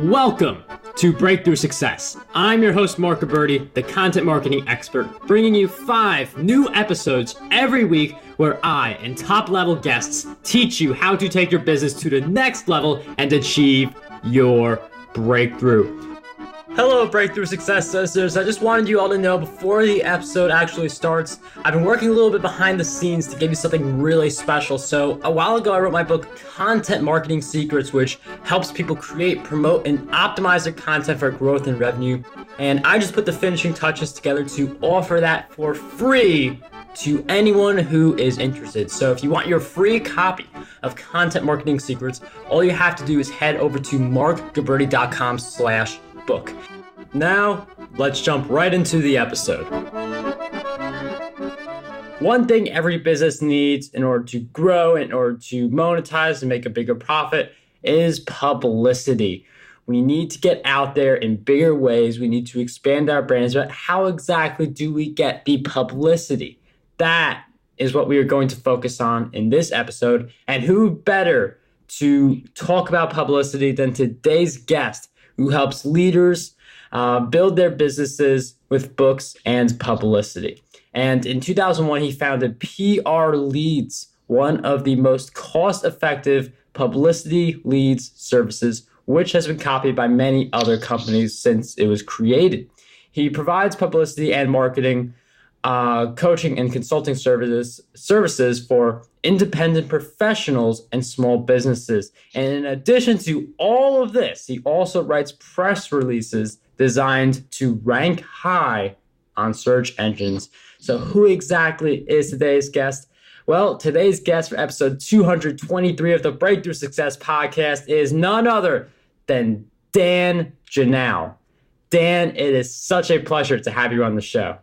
Welcome to Breakthrough Success. I'm your host, Mark Gabberty, the content marketing expert, bringing you 5 new episodes every week where I and top-level guests teach you how to take your business to the next level and achieve your breakthrough. Hello, Breakthrough Success listeners. I just wanted you all to know before the episode actually starts, I've been working a little bit behind the scenes to give you something really special. So a while ago, I wrote my book, Content Marketing Secrets, which helps people create, promote, and optimize their content for growth and revenue. And I just put the finishing touches together to offer that for free to anyone who is interested. So if you want your free copy of Content Marketing Secrets, all you have to do is head over to markgabberty.com/book. Now, let's jump right into the episode. One thing every business needs in order to grow, in order to monetize and make a bigger profit is publicity. We need to get out there in bigger ways. We need to expand our brands, but how exactly do we get the publicity? That is what we are going to focus on in this episode. And who better to talk about publicity than today's guest, who helps leaders build their businesses with books and publicity. And in 2001, he founded PR Leads, one of the most cost-effective publicity leads services, which has been copied by many other companies since it was created. He provides publicity and marketing, coaching and consulting services for independent professionals and small businesses. And in addition to all of this, he also writes press releases designed to rank high on search engines. So who exactly is today's guest? Well, today's guest for episode 223 of the Breakthrough Success podcast is none other than Dan Janal. Dan, it is such a pleasure to have you on the show.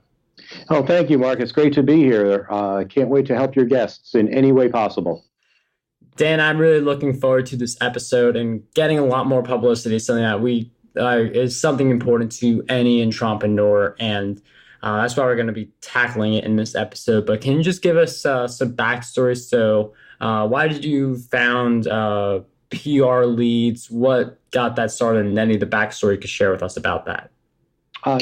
Oh, thank you, Mark. It's great to be here. I can't wait to help your guests in any way possible. Dan, I'm really looking forward to this episode and getting a lot more publicity, something that is something important to any entrepreneur, and that's why we're going to be tackling it in this episode. But can you just give us some backstory? So why did you found PR Leads? What got that started, and any of the backstory you could share with us about that?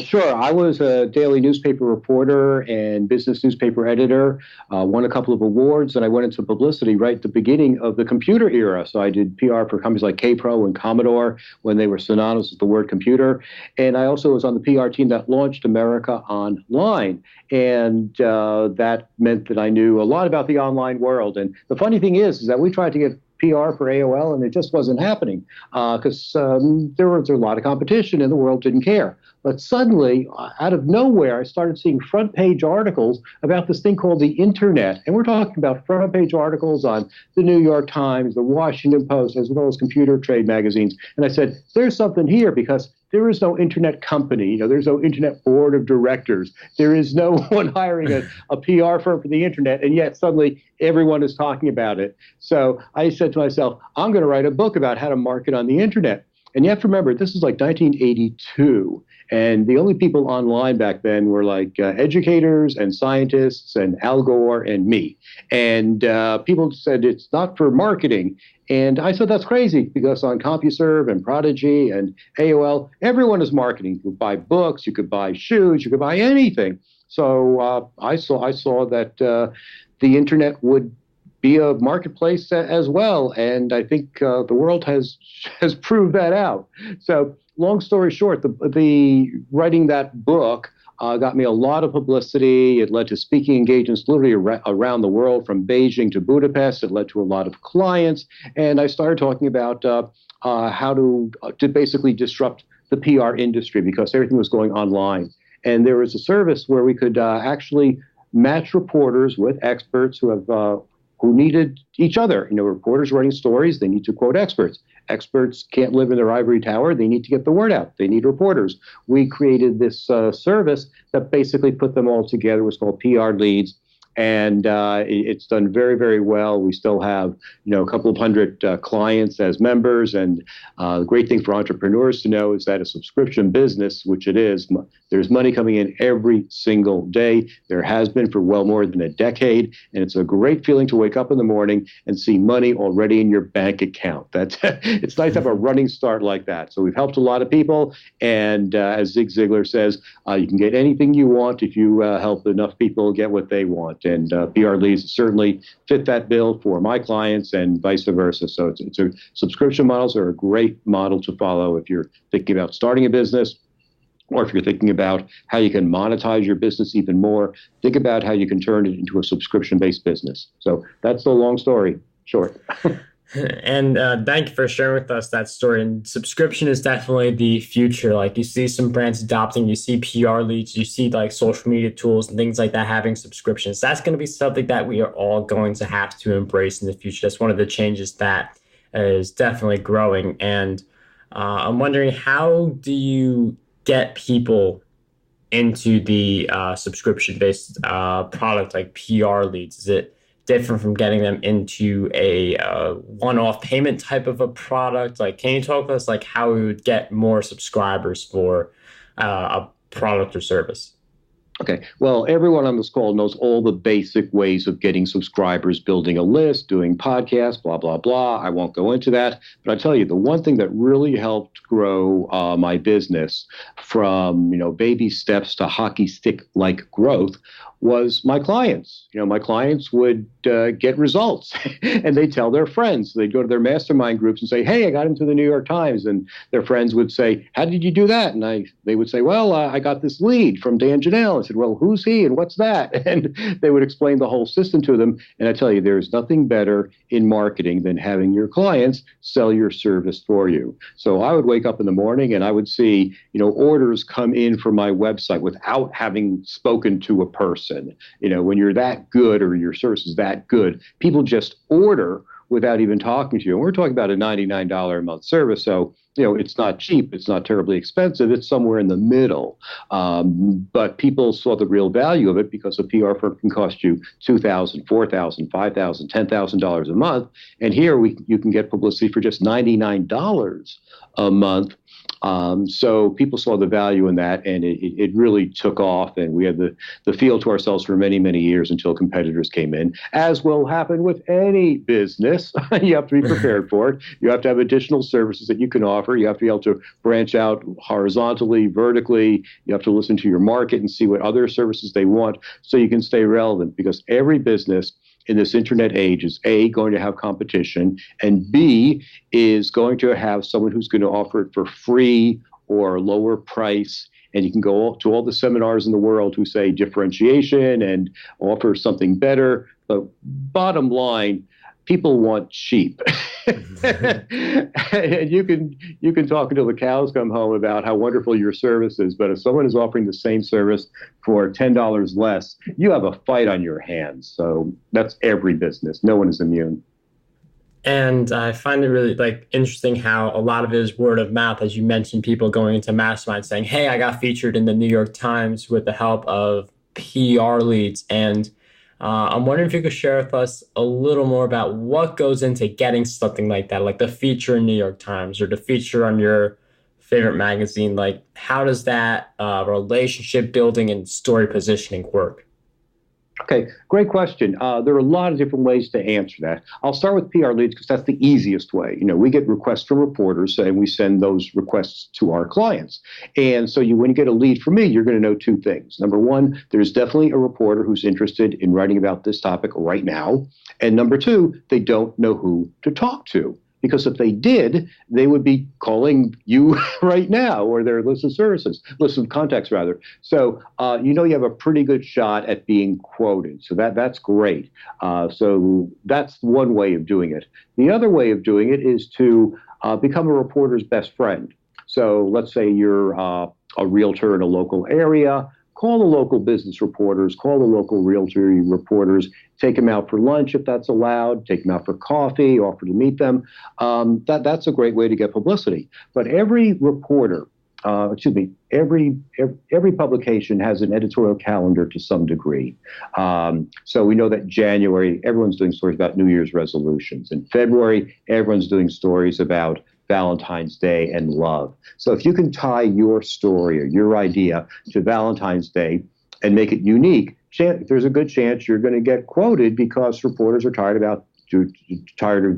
Sure. I was a daily newspaper reporter and business newspaper editor, won a couple of awards, and I went into publicity right at the beginning of the computer era. So I did PR for companies like K-Pro and Commodore when they were synonymous with the word computer. And I also was on the PR team that launched America Online. And that meant that I knew a lot about the online world. And the funny thing is that we tried to get PR for AOL, and it just wasn't happening because there was a lot of competition and the world didn't care. But suddenly, out of nowhere, I started seeing front page articles about this thing called the internet. And we're talking about front page articles on the New York Times, the Washington Post, as well as computer trade magazines. And I said, there's something here, because there is no internet company. There's no internet board of directors. There is no one hiring a PR firm for the internet. And yet suddenly everyone is talking about it. So I said to myself, I'm going to write a book about how to market on the internet. And you have to remember, this is like 1982. And the only people online back then were like educators and scientists and Al Gore and me. And people said it's not for marketing. And I said, that's crazy, because on CompuServe and Prodigy and AOL, everyone is marketing. You could buy books, you could buy shoes, you could buy anything. So I saw that the internet would be a marketplace as well. And I think the world has proved that out. So long story short, the writing that book got me a lot of publicity. It led to speaking engagements literally around the world, from Beijing to Budapest. It led to a lot of clients. And I started talking about how to basically disrupt the PR industry, because everything was going online. And there was a service where we could actually match reporters with experts who needed each other. Reporters writing stories, they need to quote experts. Experts can't live in their ivory tower. They need to get the word out. They need reporters. We created this service that basically put them all together. It was called PR Leads. and it's done very, very well. We still have, a couple of hundred clients as members, and the great thing for entrepreneurs to know is that a subscription business, which it is, there's money coming in every single day. There has been for well more than a decade, and it's a great feeling to wake up in the morning and see money already in your bank account. It's nice to have a running start like that. So we've helped a lot of people, and as Zig Ziglar says, you can get anything you want if you help enough people get what they want. And PR leads certainly fit that bill for my clients and vice versa. So subscription models are a great model to follow if you're thinking about starting a business, or if you're thinking about how you can monetize your business even more. Think about how you can turn it into a subscription-based business. So that's the long story short. And thank you for sharing with us that story. And subscription is definitely the future. Like, you see some brands adopting, you see PR leads, you see like social media tools and things like that having subscriptions. That's going to be something that we are all going to have to embrace in the future. That's one of the changes that is definitely growing. And I'm wondering, how do you get people into the subscription-based product like PR leads? Is it different from getting them into a one-off payment type of a product? Like, can you talk to us like how we would get more subscribers for a product or service? Okay. Well, everyone on this call knows all the basic ways of getting subscribers, building a list, doing podcasts, blah, blah, blah. I won't go into that. But I tell you, the one thing that really helped grow my business from, baby steps to hockey stick-like growth was my clients. My clients would get results and they'd tell their friends. So they'd go to their mastermind groups and say, hey, I got into the New York Times. And their friends would say, how did you do that? And they would say, well, I got this lead from Janal. I said, well, who's he and what's that? And they would explain the whole system to them. And I tell you, there's nothing better in marketing than having your clients sell your service for you. So I would wake up in the morning and I would see, orders come in from my website without having spoken to a person. When you're that good or your service is that good, people just order without even talking to you. And we're talking about a $99 a month service. So, it's not cheap. It's not terribly expensive. It's somewhere in the middle. But people saw the real value of it because a PR firm can cost you $2,000, $4,000, $5,000, $10,000 a month. And here you can get publicity for just $99 a month. So people saw the value in that, and it really took off. And we had the field to ourselves for many, many years until competitors came in, as will happen with any business. You have to be prepared for it. You have to have additional services that you can offer. You have to be able to branch out horizontally, vertically. You have to listen to your market and see what other services they want so you can stay relevant, because every business in this internet age is A, going to have competition, and B, is going to have someone who's going to offer it for free or lower price. And you can go to all the seminars in the world who say differentiation and offer something better. But bottom line, people want cheap. And you can talk until the cows come home about how wonderful your service is, but if someone is offering the same service for $10 less, you have a fight on your hands. So that's every business. No one is immune. And I find it really interesting how a lot of it is word of mouth, as you mentioned, people going into mastermind saying, hey, I got featured in the New York Times with the help of PR leads. And I'm wondering if you could share with us a little more about what goes into getting something like that, like the feature in New York Times or the feature on your favorite magazine. Like, how does that relationship building and story positioning work? Okay, great question. There are a lot of different ways to answer that. I'll start with PR leads because that's the easiest way. We get requests from reporters and we send those requests to our clients. And so when you get a lead from me, you're going to know two things. Number one, there's definitely a reporter who's interested in writing about this topic right now. And number two, they don't know who to talk to. Because if they did, they would be calling you right now, or their list of contacts rather. So you have a pretty good shot at being quoted. So that's great. So that's one way of doing it. The other way of doing it is to become a reporter's best friend. So let's say you're a realtor in a local area. Call the local business reporters, call the local realtor reporters, take them out for lunch if that's allowed, take them out for coffee, offer to meet them. That's a great way to get publicity. But every reporter every publication has an editorial calendar to some degree. So we know that January, everyone's doing stories about New Year's resolutions. In February, everyone's doing stories about Valentine's Day and love. So if you can tie your story or your idea to Valentine's Day and make it unique, there's a good chance you're going to get quoted because reporters are tired of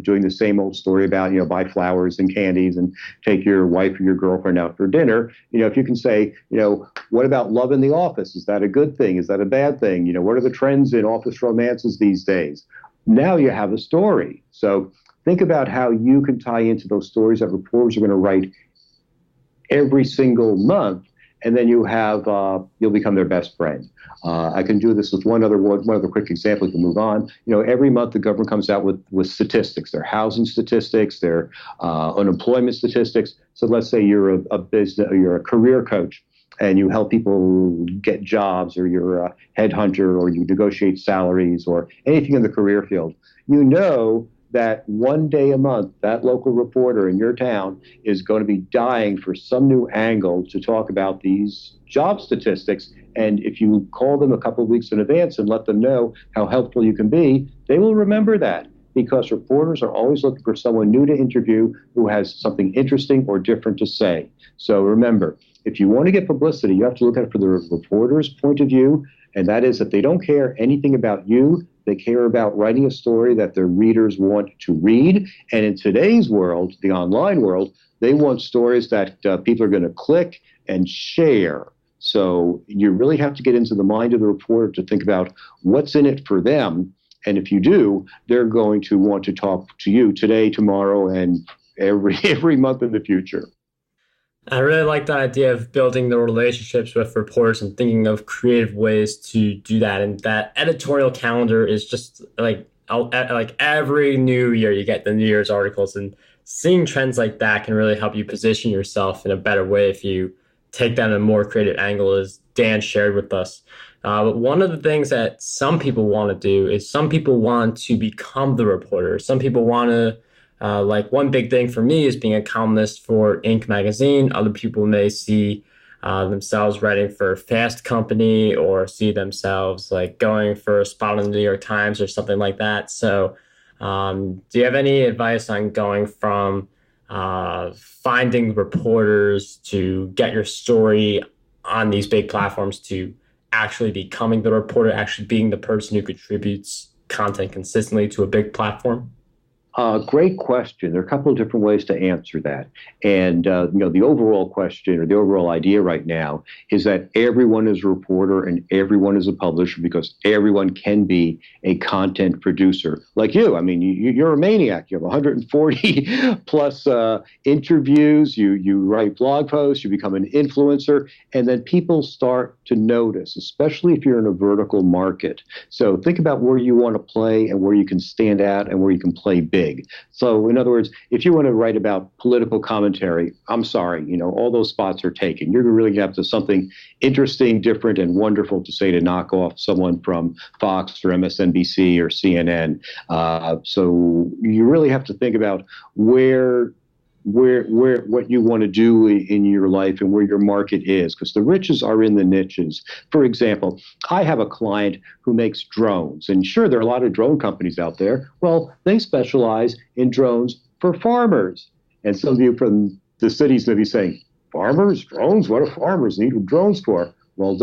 doing the same old story about, buy flowers and candies and take your wife or your girlfriend out for dinner. If you can say, what about love in the office? Is that a good thing? Is that a bad thing? What are the trends in office romances these days? Now you have a story. So think about how you can tie into those stories that reporters are going to write every single month, and then you'll become their best friend. I can do this with one other quick example. We can move on. Every month the government comes out with statistics, their housing statistics, their unemployment statistics. So let's say you're you're a career coach, and you help people get jobs, or you're a headhunter, or you negotiate salaries, or anything in the career field. That one day a month, that local reporter in your town is going to be dying for some new angle to talk about these job statistics. And if you call them a couple of weeks in advance and let them know how helpful you can be, they will remember that, because reporters are always looking for someone new to interview who has something interesting or different to say. So remember, if you want to get publicity, you have to look at it from the reporter's point of view, and that is that they don't care anything about you. They care about writing a story that their readers want to read. And in today's world, the online world, they want stories that people are going to click and share. So you really have to get into the mind of the reporter to think about what's in it for them. And if you do, they're going to want to talk to you today, tomorrow, and every month in the future. I really like the idea of building the relationships with reporters and thinking of creative ways to do that. And that editorial calendar is just like every new year you get the New Year's articles, and seeing trends like that can really help you position yourself in a better way if you take that in a more creative angle, as Dan shared with us. But one of the things that some people want to do is some people want to become the reporter. Some people want to one big thing for me is being a columnist for Inc. magazine. Other people may see themselves writing for Fast Company, or see themselves going for a spot in the New York Times or something like that. So do you have any advice on going from finding reporters to get your story on these big platforms to actually becoming the reporter, actually being the person who contributes content consistently to a big platform? Great question. There are a couple of different ways to answer that. And, the overall question, or the overall idea right now, is that everyone is a reporter and everyone is a publisher, because everyone can be a content producer like you. I mean, you're a maniac. You have 140 plus interviews. You write blog posts. You become an influencer. And then people start to notice, especially if you're in a vertical market. So think about where you want to play and where you can stand out and where you can play big. So in other words, if you want to write about political commentary, I'm sorry, all those spots are taken. You're really going to have to something interesting, different, and wonderful to say to knock off someone from Fox or MSNBC or CNN. So you really have to think about what you want to do in your life and where your market is, because the riches are in the niches. For example, I have a client who makes drones, and sure, there are a lot of drone companies out there. Well, they specialize in drones for farmers. And some of you from the cities may be saying, farmers, drones, what do farmers need drones for? Well,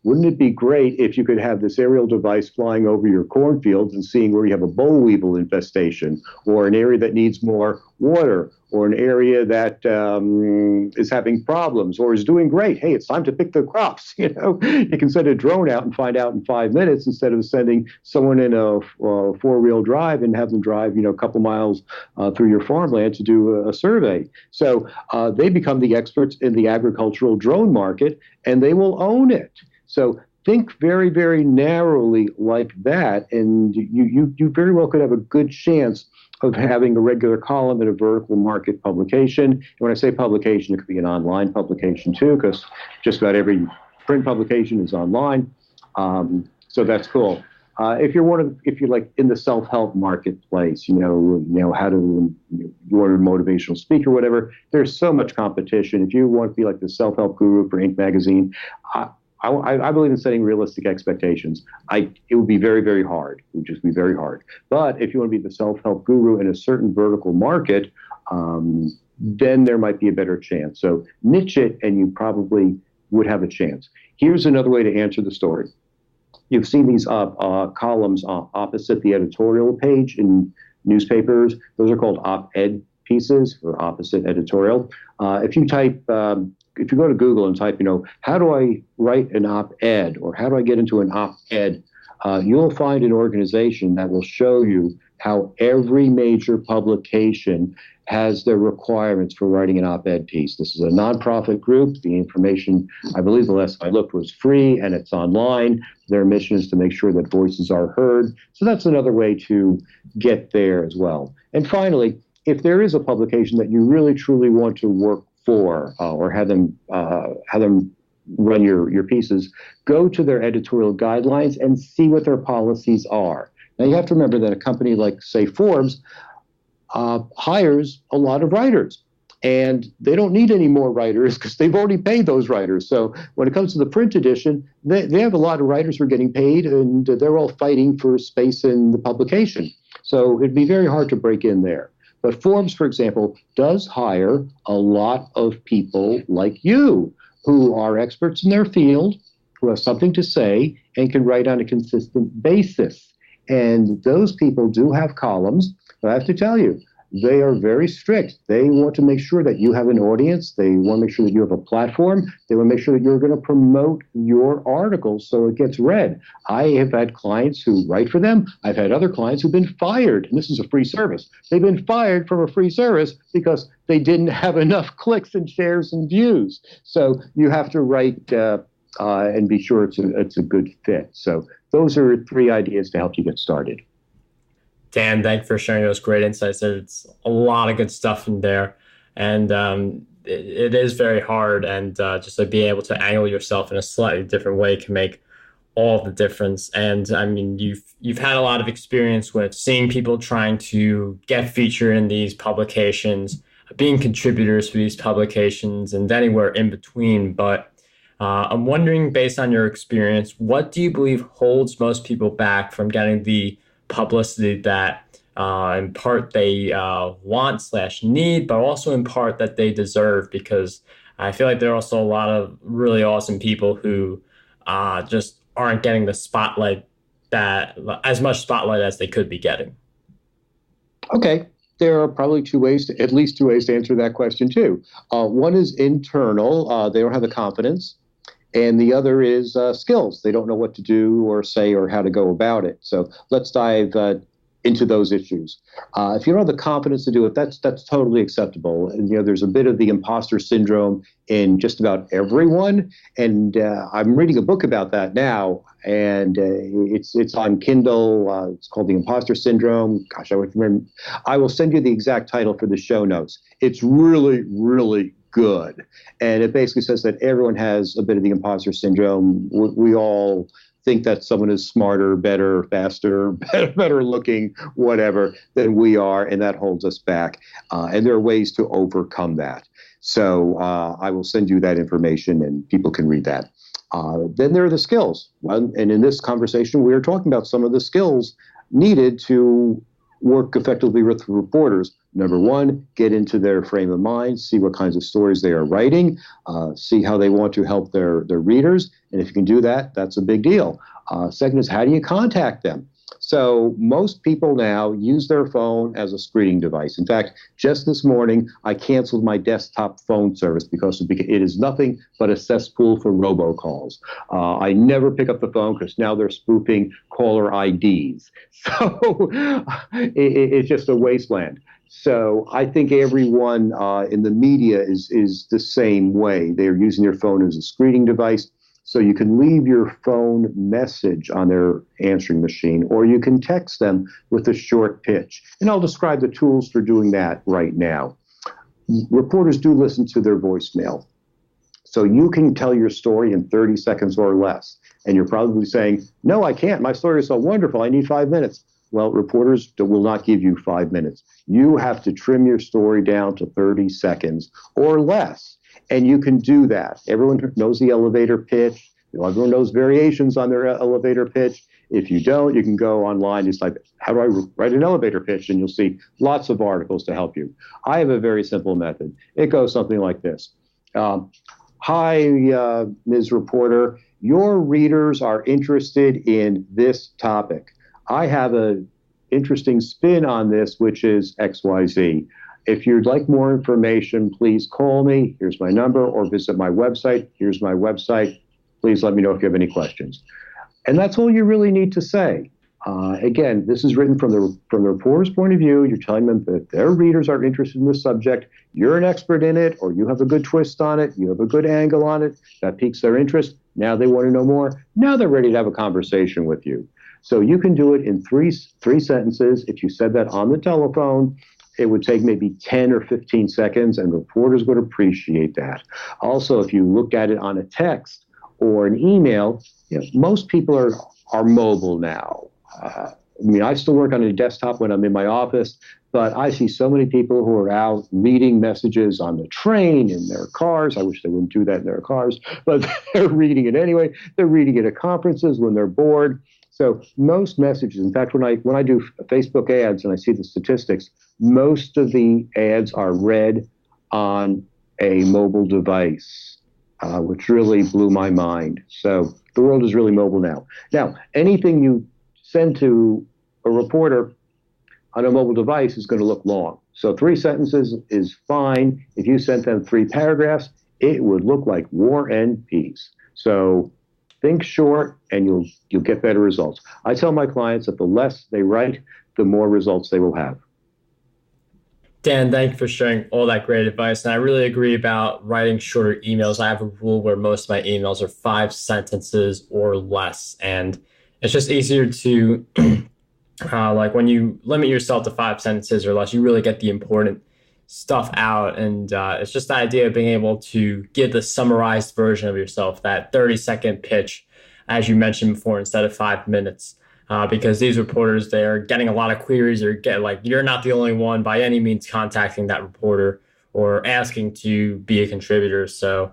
wouldn't it be great if you could have this aerial device flying over your cornfields and seeing where you have a boll weevil infestation, or an area that needs more water, or an area that is having problems or is doing great? Hey, it's time to pick the crops. You can send a drone out and find out in 5 minutes, instead of sending someone in a four-wheel drive and have them drive, a couple miles through your farmland to do a survey. So they become the experts in the agricultural drone market, and they will own it. So think very, very narrowly like that, and you very well could have a good chance of having a regular column in a vertical market publication. And when I say publication, it could be an online publication too, because just about every print publication is online. So that's cool. If you're like in the self-help marketplace, how to you want a motivational speaker, whatever. There's so much competition. If you want to be like the self-help guru for Inc. magazine, I believe in setting realistic expectations. It would be very, very hard. It would just be very hard. But if you want to be the self-help guru in a certain vertical market, then there might be a better chance. So niche it, and you probably would have a chance. Here's another way to answer the story. You've seen these columns opposite the editorial page in newspapers. Those are called op-ed pieces, or opposite editorial. If you go to Google and type, how do I write an op-ed, or how do I get into an op-ed, you'll find an organization that will show you how every major publication has their requirements for writing an op-ed piece. This is a nonprofit group. The information, I believe the last I looked, was free, and it's online. Their mission is to make sure that voices are heard. So that's another way to get there as well. And finally, if there is a publication that you really truly want to work for, or have them run your pieces, go to their editorial guidelines and see what their policies are. Now, you have to remember that a company like, say, Forbes, hires a lot of writers, and they don't need any more writers because they've already paid those writers. So when it comes to the print edition, they have a lot of writers who are getting paid, and they're all fighting for space in the publication. So it'd be very hard to break in there. But Forbes, for example, does hire a lot of people like you who are experts in their field, who have something to say, and can write on a consistent basis. And those people do have columns. But I have to tell you, they are very strict. They want to make sure that you have an audience. They want to make sure that you have a platform. They want to make sure that you're going to promote your articles so it gets read. I have had clients who write for them. I've had other clients who've been fired, and this is a free service. They've been fired from a free service because they didn't have enough clicks and shares and views. So you have to write and be sure it's a good fit. So those are 3 ideas to help you get started. Dan, thank you for sharing those great insights. There's a lot of good stuff in there, and it is very hard. And just to be able to angle yourself in a slightly different way can make all the difference. And I mean, you've had a lot of experience with seeing people trying to get featured in these publications, being contributors to these publications, and anywhere in between. But I'm wondering, based on your experience, what do you believe holds most people back from getting the publicity that in part they want/need, but also in part that they deserve? Because I feel like there are also a lot of really awesome people who just aren't getting the spotlight, that as much spotlight as they could be getting. Okay. There are probably at least two ways to answer that question too. One is internal. They don't have the confidence. And the other is skills. They don't know what to do or say or how to go about it. So let's dive into those issues. If you don't have the confidence to do it, that's totally acceptable. And there's a bit of the imposter syndrome in just about everyone. And I'm reading a book about that now, and it's on Kindle. It's called The Imposter Syndrome. Gosh, I would remember. I will send you the exact title for the show notes. It's really, really good. And it basically says that everyone has a bit of the imposter syndrome. We all think that someone is smarter, better, faster, better looking, whatever, than we are, and that holds us back. And there are ways to overcome that. So I will send you that information, and people can read that. Then there are the skills. And in this conversation, we are talking about some of the skills needed to work effectively with reporters. Number one, get into their frame of mind, see what kinds of stories they are writing, see how they want to help their readers. And if you can do that, that's a big deal. Second is, how do you contact them? So most people now use their phone as a screening device. In fact, just this morning, I canceled my desktop phone service because it is nothing but a cesspool for robocalls. I never pick up the phone because now they're spoofing caller IDs. So it's just a wasteland. So I think everyone in the media is the same way. They're using their phone as a screening device. So you can leave your phone message on their answering machine, or you can text them with a short pitch. And I'll describe the tools for doing that right now. Reporters do listen to their voicemail. So you can tell your story in 30 seconds or less. And you're probably saying, no, I can't. My story is so wonderful. I need 5 minutes. Well, reporters will not give you 5 minutes. You have to trim your story down to 30 seconds or less. And you can do that. Everyone knows the elevator pitch. Everyone knows variations on their elevator pitch. If you don't, you can go online, just like, how do I write an elevator pitch? And you'll see lots of articles to help you. I have a very simple method. It goes something like this. Hi, Ms. Reporter. Your readers are interested in this topic. I have an interesting spin on this, which is XYZ. If you'd like more information, please call me. Here's my number, or visit my website. Here's my website. Please let me know if you have any questions. And that's all you really need to say. Again, this is written from the reporter's point of view. You're telling them that their readers are interested in this subject. You're an expert in it, or you have a good twist on it. You have a good angle on it. That piques their interest. Now they want to know more. Now they're ready to have a conversation with you. So you can do it in three sentences. If you said that on the telephone, it would take maybe 10 or 15 seconds, and reporters would appreciate that. Also, if you look at it on a text or an email, most people are mobile now. I still work on a desktop when I'm in my office, but I see so many people who are out reading messages on the train, in their cars. I wish they wouldn't do that in their cars, but they're reading it anyway. They're reading it at conferences when they're bored. So most messages, in fact, when I do Facebook ads and I see the statistics, most of the ads are read on a mobile device, which really blew my mind. So the world is really mobile now. Now, anything you send to a reporter on a mobile device is going to look long. So 3 sentences is fine. If you sent them 3 paragraphs, it would look like War and Peace. So think short, and you'll get better results. I tell my clients that the less they write, the more results they will have. Dan, thank you for sharing all that great advice. And I really agree about writing shorter emails. I have a rule where most of my emails are 5 sentences or less. And it's just easier to, like when you limit yourself to 5 sentences or less, you really get the important stuff out. And it's just the idea of being able to give the summarized version of yourself, that 30-second pitch, as you mentioned before, instead of 5 minutes. Because these reporters, they're getting a lot of queries, or you're not the only one by any means contacting that reporter or asking to be a contributor. So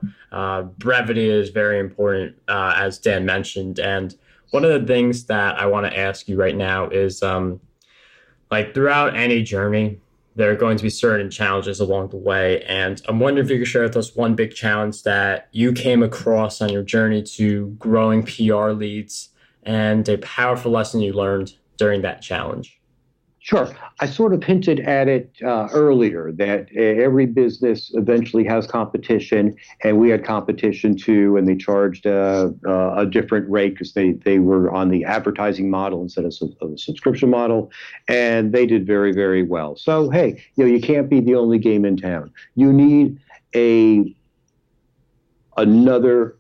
brevity is very important, as Dan mentioned. And one of the things that I want to ask you right now is, throughout any journey, there are going to be certain challenges along the way. And I'm wondering if you could share with us one big challenge that you came across on your journey to growing PR leads, and a powerful lesson you learned during that challenge. Sure. I sort of hinted at it earlier that every business eventually has competition, and we had competition too, and they charged a different rate because they were on the advertising model instead of a subscription model, and they did very, very well. So, hey, you can't be the only game in town. You need another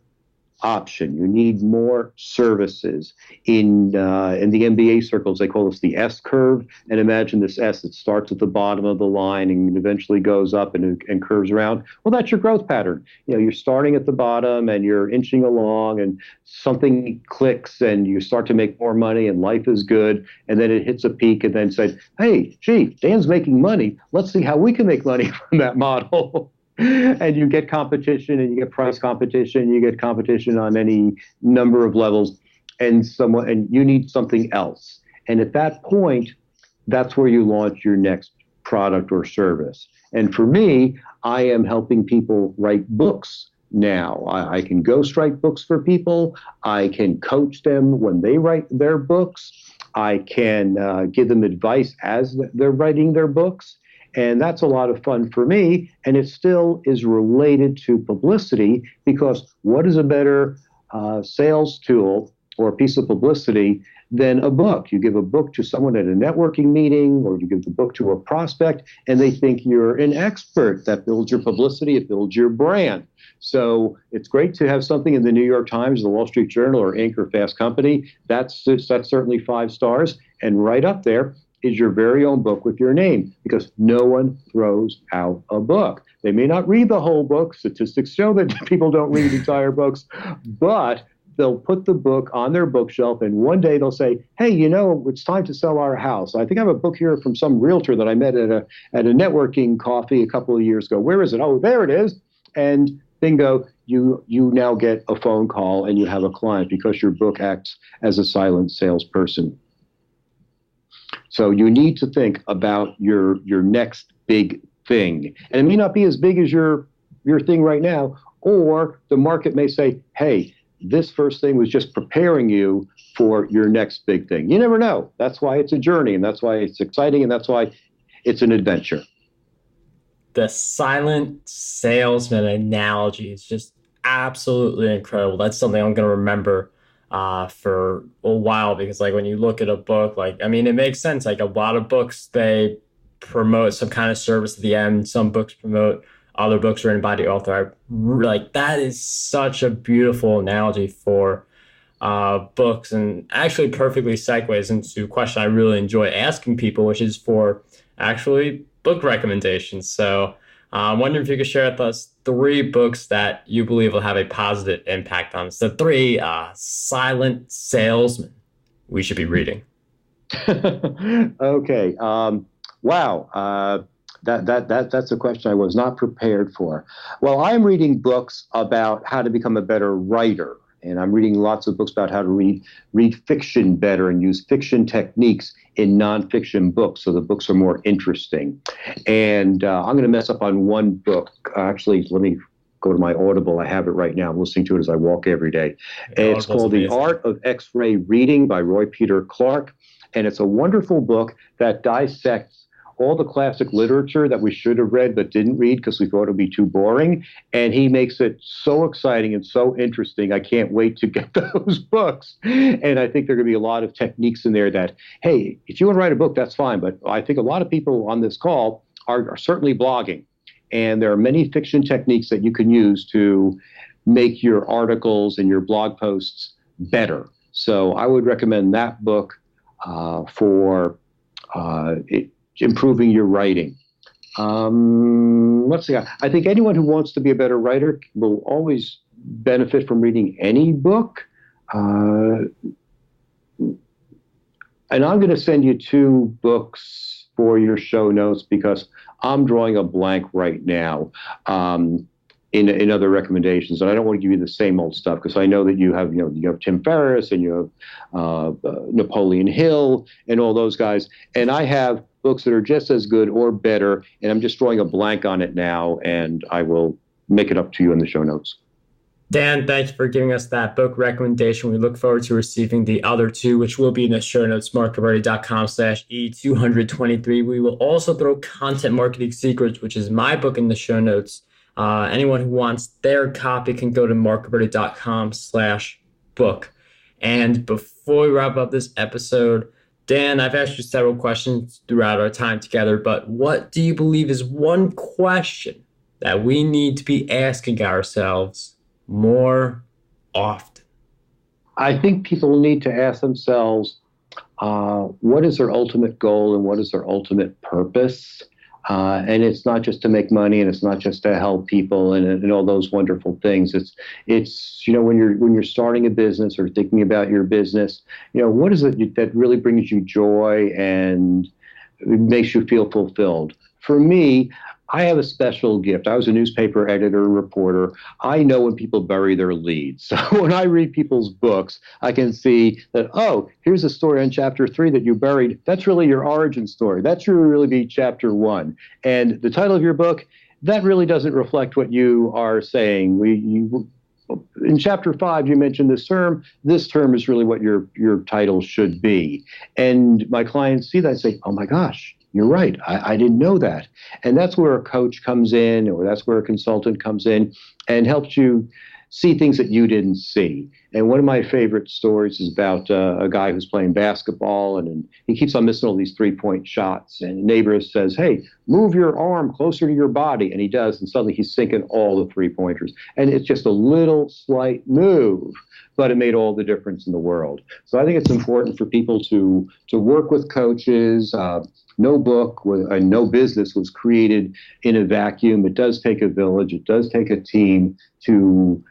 option. You need more services. In the MBA circles, they call this the S curve. And imagine this S that starts at the bottom of the line and eventually goes up and curves around. Well, that's your growth pattern. You're starting at the bottom and you're inching along, and something clicks and you start to make more money and life is good. And then it hits a peak and then says, hey, gee, Dan's making money. Let's see how we can make money from that model. And you get competition, and you get price competition, you get competition on any number of levels, and you need something else. And at that point, that's where you launch your next product or service. And for me, I am helping people write books now. I can ghostwrite books for people. I can coach them when they write their books. I can give them advice as they're writing their books. And that's a lot of fun for me. And it still is related to publicity, because what is a better sales tool or piece of publicity than a book? You give a book to someone at a networking meeting, or you give the book to a prospect, and they think you're an expert. That builds your publicity. It builds your brand. So it's great to have something in the New York Times, the Wall Street Journal, or Inc. or Fast Company. That's certainly 5 stars. And right up there is your very own book with your name, because no one throws out a book. They may not read the whole book. Statistics show that people don't read entire books, but they'll put the book on their bookshelf, and one day they'll say, "Hey, it's time to sell our house. I think I have a book here from some realtor that I met at a networking coffee a couple of years ago. Where is it? Oh, there it is." And bingo, you now get a phone call and you have a client because your book acts as a silent salesperson. So you need to think about your next big thing, and it may not be as big as your thing right now, or the market may say, "Hey, this first thing was just preparing you for your next big thing." You never know. That's why it's a journey, and that's why it's exciting, and that's why it's an adventure. The silent salesman analogy is just absolutely incredible. That's something I'm going to remember for a while, because like when you look at a book, like, I mean, it makes sense. Like a lot of books, they promote some kind of service at the end. Some books promote other books written by the author. Like that is such a beautiful analogy for books, and actually perfectly segues into a question I really enjoy asking people, which is for actually book recommendations. So I'm wondering if you could share with us three books that you believe will have a positive impact on us. The three silent salesmen we should be reading. Okay. Wow. That's a question I was not prepared for. Well, I'm reading books about how to become a better writer. And I'm reading lots of books about how to read fiction better and use fiction techniques in nonfiction books so the books are more interesting. And I'm going to mess up on one book. Actually, let me go to my Audible. I have it right now. I'm listening to it as I walk every day. And it's called The Art of X-Ray Reading by Roy Peter Clark. And it's a wonderful book that dissects all the classic literature that we should have read but didn't read because we thought it would be too boring. And he makes it so exciting and so interesting. I can't wait to get those books. And I think there are going to be a lot of techniques in there that, hey, if you want to write a book, that's fine. But I think a lot of people on this call are certainly blogging. And there are many fiction techniques that you can use to make your articles and your blog posts better. So I would recommend that book for improving your writing. Let's see. I think anyone who wants to be a better writer will always benefit from reading any book. And I'm going to send you two books for your show notes because I'm drawing a blank right now in other recommendations. And I don't want to give you the same old stuff because I know that you have Tim Ferriss and you have Napoleon Hill and all those guys. And I have books that are just as good or better, and I'm just drawing a blank on it now, and I will make it up to you in the show notes. Dan, thank you for giving us that book recommendation. We look forward to receiving the other two, which will be in the show notes, marketready.com/E223. We will also throw Content Marketing Secrets, which is my book, in the show notes. Anyone who wants their copy can go to marketready.com/book. And before we wrap up this episode, Dan, I've asked you several questions throughout our time together, but what do you believe is one question that we need to be asking ourselves more often? I think people need to ask themselves, what is their ultimate goal and what is their ultimate purpose? And it's not just to make money, and it's not just to help people and all those wonderful things. It's when you're starting a business or thinking about your business, what is it that really brings you joy and makes you feel fulfilled? For me, I have a special gift. I was a newspaper editor, reporter. I know when people bury their leads. So when I read people's books, I can see that, oh, here's a story on chapter 3 that you buried. That's really your origin story. That should really be chapter 1. And the title of your book, that really doesn't reflect what you are saying. In chapter 5, you mentioned this term. This term is really what your title should be. And my clients see that and say, oh my gosh, you're right. I didn't know that. And that's where a coach comes in, or that's where a consultant comes in and helps you see things that you didn't see. And one of my favorite stories is about a guy who's playing basketball, and he keeps on missing all these three-point shots. And the neighbor says, hey, move your arm closer to your body. And he does. And suddenly he's sinking all the three-pointers. And it's just a little slight move, but it made all the difference in the world. So I think it's important for people to work with coaches. No book and no business was created in a vacuum. It does take a village. It does take a team to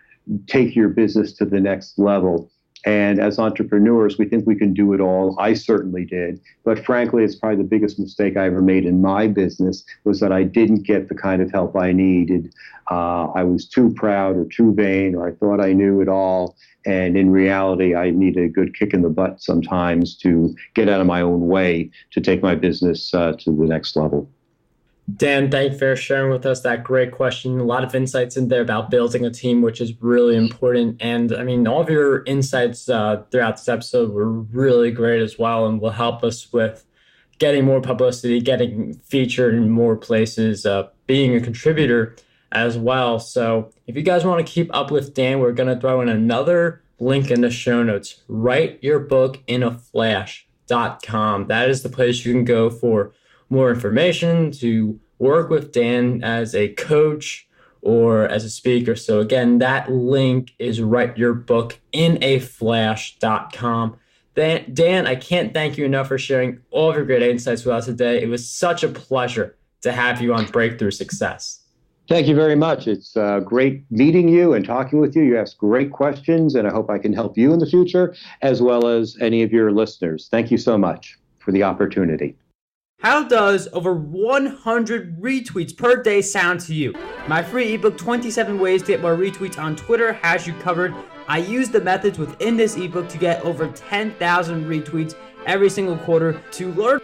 take your business to the next level. And as entrepreneurs, we think we can do it all. I certainly did. But frankly, it's probably the biggest mistake I ever made in my business was that I didn't get the kind of help I needed. I was too proud or too vain, or I thought I knew it all. And in reality, I needed a good kick in the butt sometimes to get out of my own way to take my business to the next level. Dan, thank you for sharing with us that great question. A lot of insights in there about building a team, which is really important. And I mean, all of your insights throughout this episode were really great as well, and will help us with getting more publicity, getting featured in more places, being a contributor as well. So if you guys want to keep up with Dan, we're going to throw in another link in the show notes. WriteYourBookInAFlash.com. That is the place you can go for more information, to work with Dan as a coach or as a speaker. So again, that link is WriteYourBookInAFlash.com. Dan, I can't thank you enough for sharing all of your great insights with us today. It was such a pleasure to have you on Breakthrough Success. Thank you very much. It's great meeting you and talking with you. You ask great questions, and I hope I can help you in the future, as well as any of your listeners. Thank you so much for the opportunity. How does over 100 retweets per day sound to you? My free ebook, 27 Ways to Get More Retweets on Twitter, has you covered. I use the methods within this ebook to get over 10,000 retweets every single quarter. To learn